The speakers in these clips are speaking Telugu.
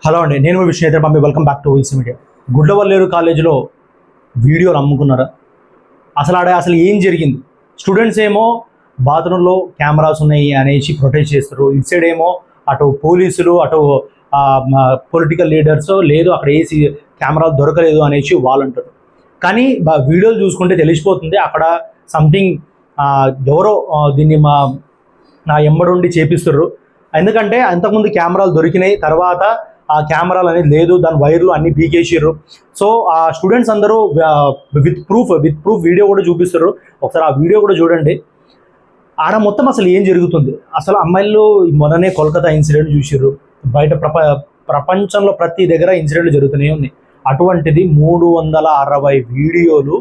హలో అండి, నేను మీ విష్ణు పంపి. Welcome back to VC media. Gudlavalleru కాలేజీలో వీడియోలు అమ్ముకున్నారా? అసలు ఏం జరిగింది? స్టూడెంట్స్ ఏమో బాత్రూంలో కెమెరాస్ ఉన్నాయి అనేసి ప్రొటెస్ట్ చేస్తారు. ఇటు సైడ్ ఏమో అటు పోలీసులు, అటు పొలిటికల్ లీడర్స్ లేదు అక్కడ ఏసీ కెమెరాలు దొరకలేదు అనేసి వాళ్ళు అంటారు. కానీ వీడియోలు చూసుకుంటే తెలిసిపోతుంది అక్కడ సంథింగ్ ఎవరో దీన్ని నా ఎంబడుండి చేపిస్తారు. ఎందుకంటే అంతకుముందు కెమెరాలు దొరికినాయి, తర్వాత ఆ కెమెరాలు అనేది లేదు, దాని వైర్లు అన్ని పీకేసారు. సో ఆ స్టూడెంట్స్ అందరూ విత్ ప్రూఫ్ వీడియో కూడా చూపిస్తారు. ఒకసారి ఆ వీడియో కూడా చూడండి. ఆడ మొత్తం అసలు ఏం జరుగుతుంది, అసలు అమ్మాయిలు మొన్ననే కోల్కతా ఇన్సిడెంట్ చూసారు. బయట ప్రపంచంలో ప్రతి దగ్గర ఇన్సిడెంట్లు జరుగుతూనే ఉన్నాయి. అటువంటిది 360 వీడియోలు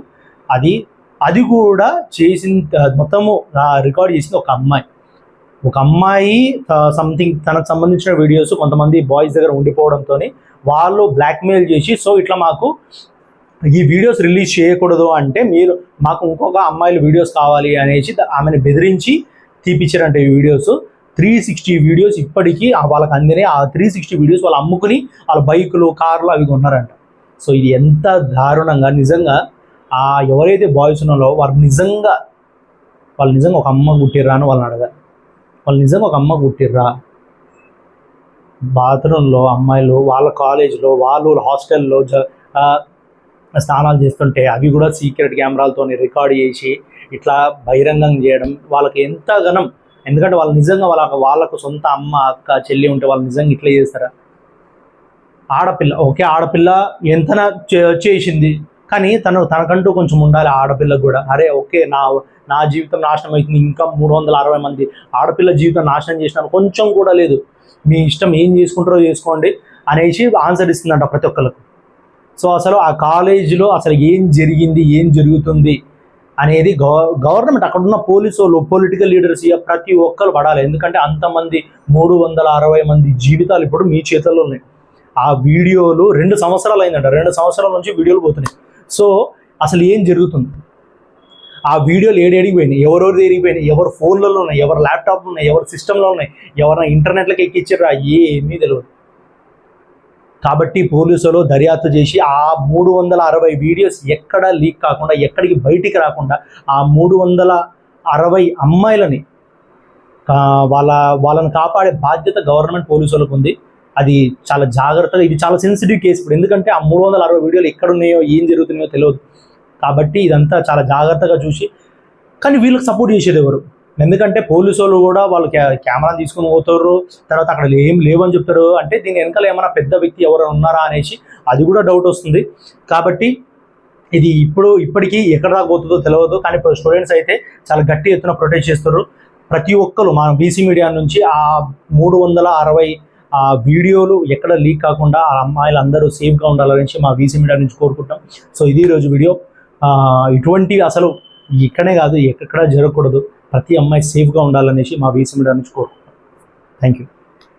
అది కూడా మొత్తము రికార్డ్ చేసింది ఒక అమ్మాయి సంథింగ్ తనకు సంబంధించిన వీడియోస్ కొంతమంది బాయ్స్ దగ్గర ఉండిపోవడంతో వాళ్ళు బ్లాక్మెయిల్ చేసి, సో ఇట్లా మాకు ఈ వీడియోస్ రిలీజ్ చేయకూడదు అంటే మీరు మాకు ఇంకొక అమ్మాయిల వీడియోస్ కావాలి అనేసి ఆమెను బెదిరించి తీపిచ్చారంట. ఈ వీడియోస్ 360 వీడియోస్ ఇప్పటికీ వాళ్ళకి అందినాయి. ఆ 360 వీడియోస్ వాళ్ళు అమ్ముకుని వాళ్ళ బైకులు, కార్లు అవి కొన్నారంట. సో ఇది ఎంత దారుణంగా, నిజంగా ఎవరైతే బాయ్స్ ఉన్నారో వాళ్ళు నిజంగా ఒక అమ్మ పుట్టిర్రా అని వాళ్ళని అడగాలి. వాళ్ళు నిజంగా ఒక అమ్మ పుట్టిర్రా? బాత్రూంలో అమ్మాయిలు వాళ్ళ కాలేజ్లో, వాళ్ళు హాస్టల్లో స్నానాలు చేస్తుంటే అవి కూడా సీక్రెట్ కెమెరాలతో రికార్డ్ చేసి ఇట్లా బహిరంగం చేయడం వాళ్ళకి ఎంత ఘనం. ఎందుకంటే వాళ్ళు నిజంగా వాళ్ళకు సొంత అమ్మ, అక్క, చెల్లి ఉంటే వాళ్ళు నిజంగా ఇట్లా చేస్తారా? ఆడపిల్ల ఎంతనా చేసింది, కానీ తనకంటూ కొంచెం ఉండాలి ఆడపిల్లకు కూడా. అరే ఓకే, నా జీవితం నాశనం అవుతుంది, ఇంకా 360 మంది ఆడపిల్ల జీవితం నాశనం చేసినాను కొంచెం కూడా లేదు, మీ ఇష్టం ఏం చేసుకుంటారో చేసుకోండి అనేసి ఆన్సర్ ఇస్తుందంట ప్రతి ఒక్కరికి. సో అసలు ఆ కాలేజీలో అసలు ఏం జరిగింది, ఏం జరుగుతుంది అనేది గవర్నమెంట్, అక్కడున్న పోలీసు వాళ్ళు, పొలిటికల్ లీడర్స్ ప్రతి ఒక్కరు పడాలి. ఎందుకంటే అంతమంది 360 మంది జీవితాలు ఇప్పుడు మీ చేతుల్లో ఉన్నాయి. ఆ వీడియోలు 2 సంవత్సరాలు అయిందంట, 2 సంవత్సరాల నుంచి వీడియోలు పోతున్నాయి. సో అసలు ఏం జరుగుతుంది, ఆ వీడియోలు ఏడికి పోయినాయి, ఎవరెవరు ఎరిగిపోయినాయి, ఎవరు ఫోన్లలో ఉన్నాయి, ఎవరు ల్యాప్టాప్లు ఉన్నాయి, ఎవరు సిస్టంలో ఉన్నాయి, ఎవరైనా ఇంటర్నెట్లోకి ఎక్కించారా, ఏమీ తెలియదు. కాబట్టి పోలీసులు దర్యాప్తు చేసి ఆ 360 వీడియోస్ ఎక్కడ లీక్ కాకుండా, ఎక్కడికి బయటికి రాకుండా ఆ 360 అమ్మాయిలని వాళ్ళని కాపాడే బాధ్యత గవర్నమెంట్ పోలీసులకు ఉంది. అది చాలా జాగ్రత్తగా, ఇది చాలా సెన్సిటివ్ కేసు ఇప్పుడు. ఎందుకంటే ఆ 360 వీడియోలు ఎక్కడున్నాయో, ఏం జరుగుతున్నాయో తెలియదు. కాబట్టి ఇదంతా చాలా జాగ్రత్తగా చూసి, కానీ వీళ్ళకి సపోర్ట్ చేసేది ఎవరు? ఎందుకంటే పోలీసు వాళ్ళు కూడా వాళ్ళు కెమెరాని తీసుకుని పోతారు, తర్వాత అక్కడ ఏం లేవని చెప్తారు. అంటే దీని వెనకాల ఏమైనా పెద్ద వ్యక్తి ఎవరైనా ఉన్నారా అనేసి అది కూడా డౌట్ వస్తుంది. కాబట్టి ఇది ఇప్పటికీ ఎక్కడ దాకా పోతుందో తెలియదు. కానీ స్టూడెంట్స్ అయితే చాలా గట్టి ఎత్తున ప్రొటెస్ట్ చేస్తారు. ప్రతి ఒక్కరు మన వీసీ మీడియా నుంచి ఆ 360 వీడియోలు ఎక్కడ లీక్ కాకుండా ఆ అమ్మాయిలు అందరూ సేఫ్గా ఉండాలనేసి మా వీసీ మీడియా నుంచి కోరుకుంటాం. సో ఇది ఈరోజు వీడియో. ఇటువంటి అసలు ఇక్కడే కాదు, ఎక్కడ జరగకూడదు, ప్రతి అమ్మాయి సేఫ్గా ఉండాలనేసి మా వీసీ మీడియా నుంచి కోరుకుంటాం. Thank you.